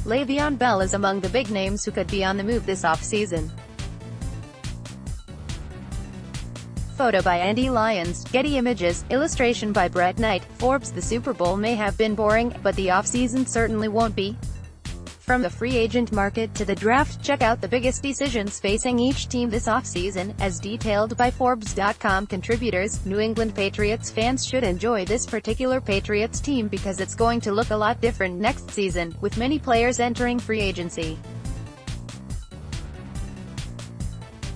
Le'Veon Bell is among the big names who could be on the move this offseason. Photo by Andy Lyons, Getty Images, illustration by Brett Knight. Forbes The Super Bowl may have been boring, but the offseason certainly won't be. From the free agent market to the draft, check out the biggest decisions facing each team this offseason, as detailed by Forbes.com contributors. New England Patriots fans should enjoy this particular Patriots team because it's going to look a lot different next season, with many players entering free agency.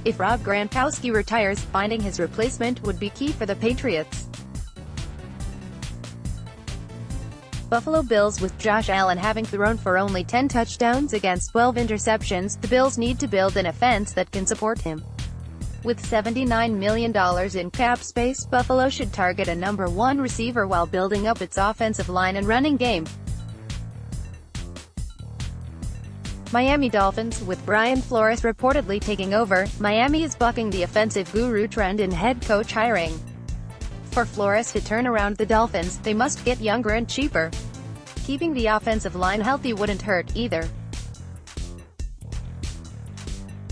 If Rob Gronkowski retires, finding his replacement would be key for the Patriots. Buffalo Bills. With Josh Allen having thrown for only 10 touchdowns against 12 interceptions, the Bills need to build an offense that can support him. With $79 million in cap space, Buffalo should target a number one receiver while building up its offensive line and running game. Miami Dolphins. With Brian Flores reportedly taking over, Miami is bucking the offensive guru trend in head coach hiring. For Flores to turn around the Dolphins, they must get younger and cheaper. Keeping the offensive line healthy wouldn't hurt, either.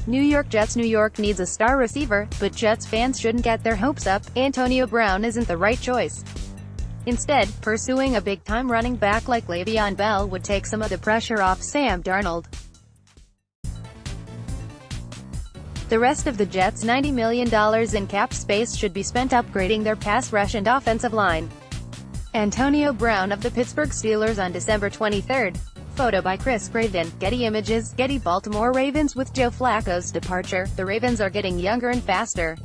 New York Jets. New York needs a star receiver, but Jets fans shouldn't get their hopes up. Antonio Brown isn't the right choice. Instead, pursuing a big-time running back like Le'Veon Bell would take some of the pressure off Sam Darnold. The rest of the Jets' $90 million in cap space should be spent upgrading their pass rush and offensive line. Antonio Brown of the Pittsburgh Steelers on December 23. Photo by Chris Craven, Getty Images, Getty. Baltimore Ravens. With Joe Flacco's departure, the Ravens are getting younger and faster.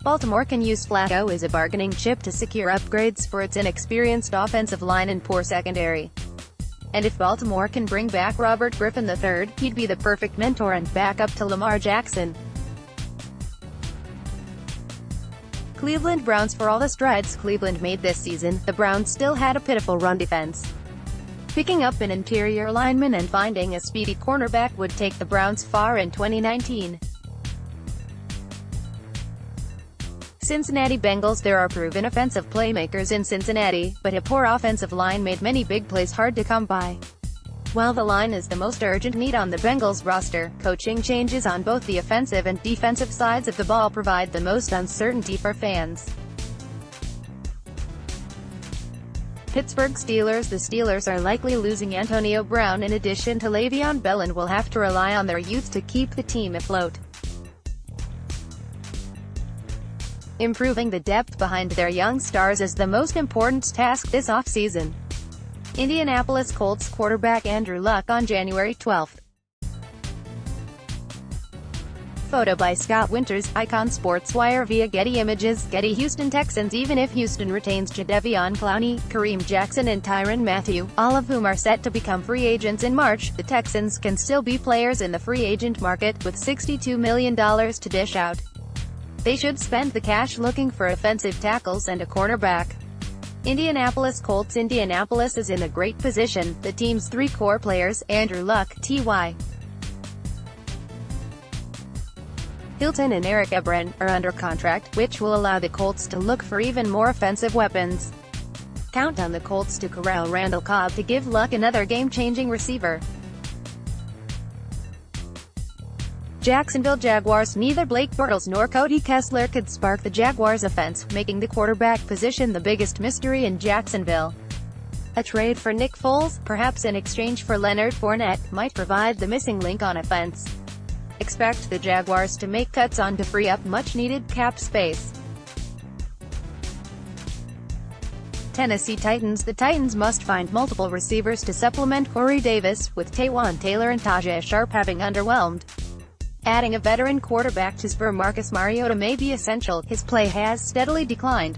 Baltimore can use Flacco as a bargaining chip to secure upgrades for its inexperienced offensive line and poor secondary. And if Baltimore can bring back Robert Griffin III, he'd be the perfect mentor and backup to Lamar Jackson. Cleveland Browns. For all the strides Cleveland made this season, the Browns still had a pitiful run defense. Picking up an interior lineman and finding a speedy cornerback would take the Browns far in 2019. Cincinnati Bengals. There are proven offensive playmakers in Cincinnati, but a poor offensive line made many big plays hard to come by. While the line is the most urgent need on the Bengals roster, coaching changes on both the offensive and defensive sides of the ball provide the most uncertainty for fans. Pittsburgh Steelers. The Steelers are likely losing Antonio Brown in addition to Le'Veon Bell and will have to rely on their youth to keep the team afloat. Improving the depth behind their young stars is the most important task this offseason. Indianapolis Colts quarterback Andrew Luck on January 12. Photo by Scott Winters, Icon Sports Wire via Getty Images, Getty. Houston Texans. Even if Houston retains Jadeveon Clowney, Kareem Jackson and Tyrann Mathieu, all of whom are set to become free agents in March, the Texans can still be players in the free agent market, with $62 million to dish out. They should spend the cash looking for offensive tackles and a cornerback. Indianapolis Colts. Indianapolis is in a great position. The team's three core players, Andrew Luck, T.Y. Hilton and Eric Ebron, are under contract, which will allow the Colts to look for even more offensive weapons. Count on the Colts to corral Randall Cobb to give Luck another game-changing receiver. Jacksonville Jaguars. Neither Blake Bortles nor Cody Kessler could spark the Jaguars' offense, making the quarterback position the biggest mystery in Jacksonville. A trade for Nick Foles, perhaps in exchange for Leonard Fournette, might provide the missing link on offense. Expect the Jaguars to make cuts on to free up much-needed cap space. Tennessee Titans. The Titans must find multiple receivers to supplement Corey Davis, with Taywan Taylor and Tajay Sharp having underwhelmed. Adding a veteran quarterback to spur Marcus Mariota may be essential. His play has steadily declined.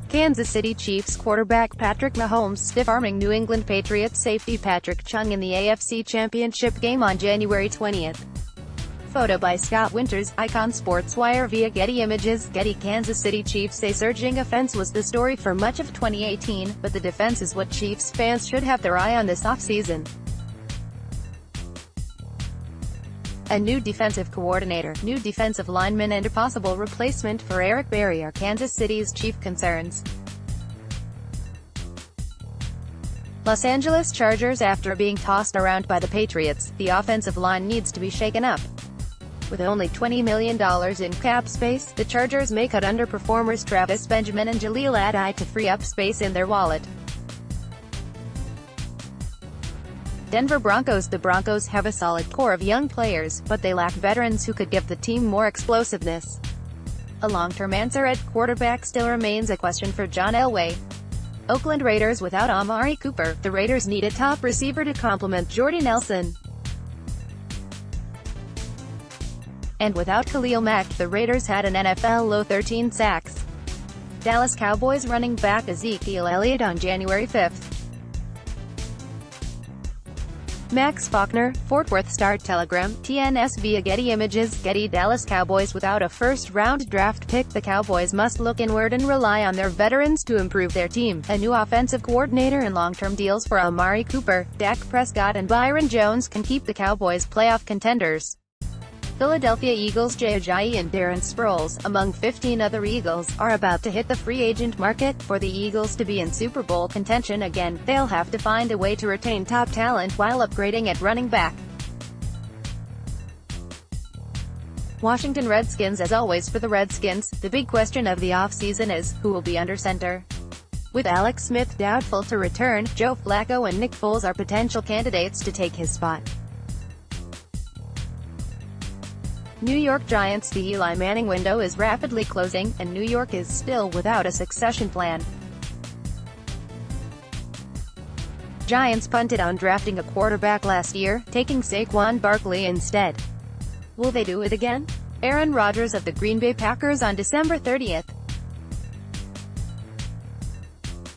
Kansas City Chiefs quarterback Patrick Mahomes stiff-arming New England Patriots safety Patrick Chung in the AFC Championship game on January 20. Photo by Scott Winters, Icon Sports Wire via Getty Images, Getty. Kansas City Chiefs. A surging offense was the story for much of 2018, but the defense is what Chiefs fans should have their eye on this offseason. A new defensive coordinator, new defensive lineman and a possible replacement for Eric Berry are Kansas City's chief concerns. Los Angeles Chargers. After being tossed around by the Patriots, the offensive line needs to be shaken up. With only $20 million in cap space, the Chargers may cut underperformers Travis Benjamin and Jaleel Adai to free up space in their wallet. Denver Broncos. The Broncos have a solid core of young players, but they lack veterans who could give the team more explosiveness. A long-term answer at quarterback still remains a question for John Elway. Oakland Raiders. Without Amari Cooper, the Raiders need a top receiver to complement Jordy Nelson. And without Khalil Mack, the Raiders had an NFL low 13 sacks. Dallas Cowboys running back Ezekiel Elliott on January 5th. Max Faulkner, Fort Worth Star-Telegram, TNS via Getty Images. Getty. Dallas Cowboys. Without a first-round draft pick, the Cowboys must look inward and rely on their veterans to improve their team. A new offensive coordinator and long-term deals for Amari Cooper, Dak Prescott and Byron Jones can keep the Cowboys playoff contenders. Philadelphia Eagles. Jay Ajayi and Darren Sproles, among 15 other Eagles, are about to hit the free agent market. For the Eagles to be in Super Bowl contention again, they'll have to find a way to retain top talent while upgrading at running back. Washington Redskins. As always for the Redskins, the big question of the offseason is, who will be under center? With Alex Smith doubtful to return, Joe Flacco and Nick Foles are potential candidates to take his spot. New York Giants. The Eli Manning window is rapidly closing, and New York is still without a succession plan. Giants punted on drafting a quarterback last year, taking Saquon Barkley instead. Will they do it again? Aaron Rodgers of the Green Bay Packers on December 30th.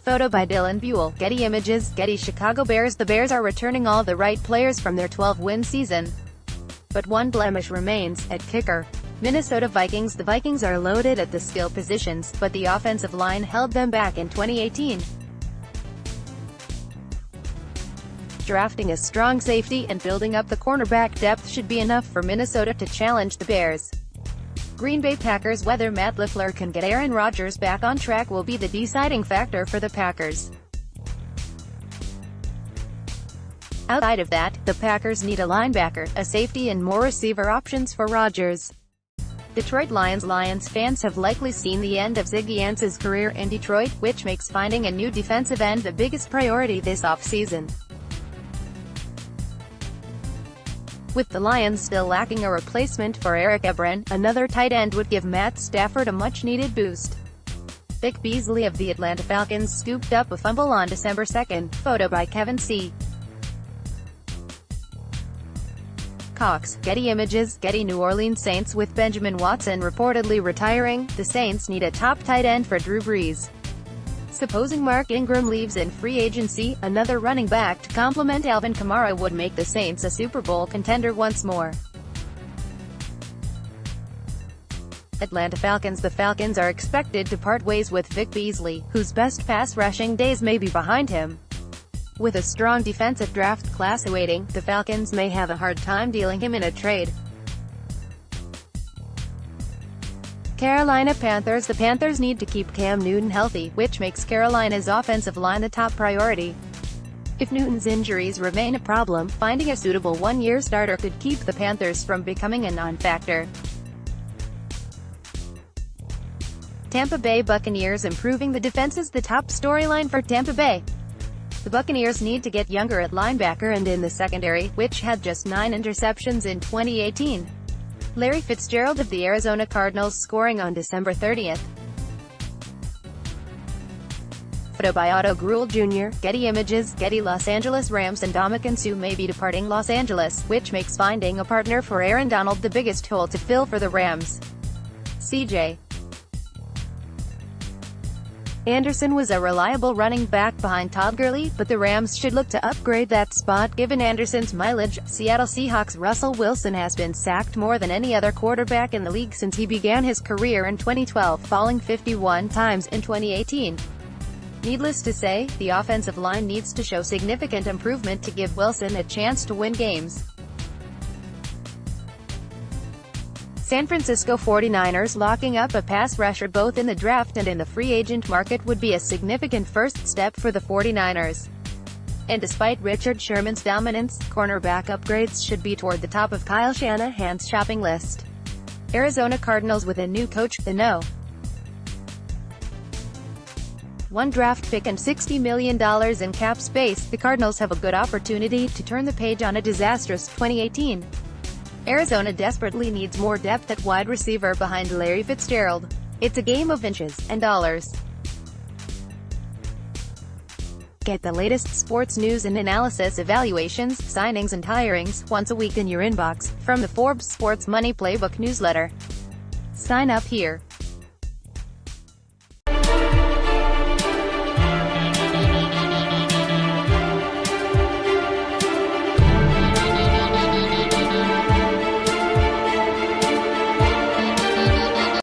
Photo by Dylan Buell. Getty Images. Getty. Chicago Bears. The Bears are returning all the right players from their 12-win season. But one blemish remains, at kicker. Minnesota Vikings. The Vikings are loaded at the skill positions, but the offensive line held them back in 2018. Drafting a strong safety and building up the cornerback depth should be enough for Minnesota to challenge the Bears. Green Bay Packers. Whether Matt LaFleur can get Aaron Rodgers back on track will be the deciding factor for the Packers. Outside of that, the Packers need a linebacker, a safety and more receiver options for Rodgers. Detroit Lions. Lions fans have likely seen the end of Ziggy Ansah's career in Detroit, which makes finding a new defensive end the biggest priority this offseason. With the Lions still lacking a replacement for Eric Ebron, another tight end would give Matt Stafford a much-needed boost. Vic Beasley of the Atlanta Falcons scooped up a fumble on December 2nd. Photo by Kevin C. Cox. Getty Images. Getty. New Orleans Saints. With Benjamin Watson reportedly retiring, the Saints need a top tight end for Drew Brees. Supposing Mark Ingram leaves in free agency, another running back to complement Alvin Kamara would make the Saints a Super Bowl contender once more. Atlanta Falcons. The Falcons are expected to part ways with Vic Beasley, whose best pass rushing days may be behind him. With a strong defensive draft class awaiting, the Falcons may have a hard time dealing him in a trade. Carolina Panthers. The Panthers need to keep Cam Newton healthy, which makes Carolina's offensive line the top priority. If Newton's injuries remain a problem, finding a suitable one-year starter could keep the Panthers from becoming a non-factor. Tampa Bay Buccaneers. Improving the defense is the top storyline for Tampa Bay. The Buccaneers need to get younger at linebacker and in the secondary, which had just 9 interceptions in 2018. Larry Fitzgerald of the Arizona Cardinals scoring on December 30th. Photo by Otto Gruel Jr. Getty Images. Getty. Los Angeles Rams. And Ndamukong Suh may be departing Los Angeles, which makes finding a partner for Aaron Donald the biggest hole to fill for the Rams. CJ Anderson was a reliable running back behind Todd Gurley, but the Rams should look to upgrade that spot given Anderson's mileage. Seattle Seahawks. Russell Wilson has been sacked more than any other quarterback in the league since he began his career in 2012, falling 51 times in 2018. Needless to say, the offensive line needs to show significant improvement to give Wilson a chance to win games. San Francisco 49ers. Locking up a pass rusher both in the draft and in the free agent market would be a significant first step for the 49ers. And despite Richard Sherman's dominance, cornerback upgrades should be toward the top of Kyle Shanahan's shopping list. Arizona Cardinals with a new coach, the No. 1 draft pick and $60 million in cap space, the Cardinals have a good opportunity to turn the page on a disastrous 2018. Arizona desperately needs more depth at wide receiver behind Larry Fitzgerald. It's a game of inches and dollars. Get the latest sports news and analysis, evaluations, signings and hirings, once a week in your inbox, from the Forbes Sports Money Playbook newsletter. Sign up here.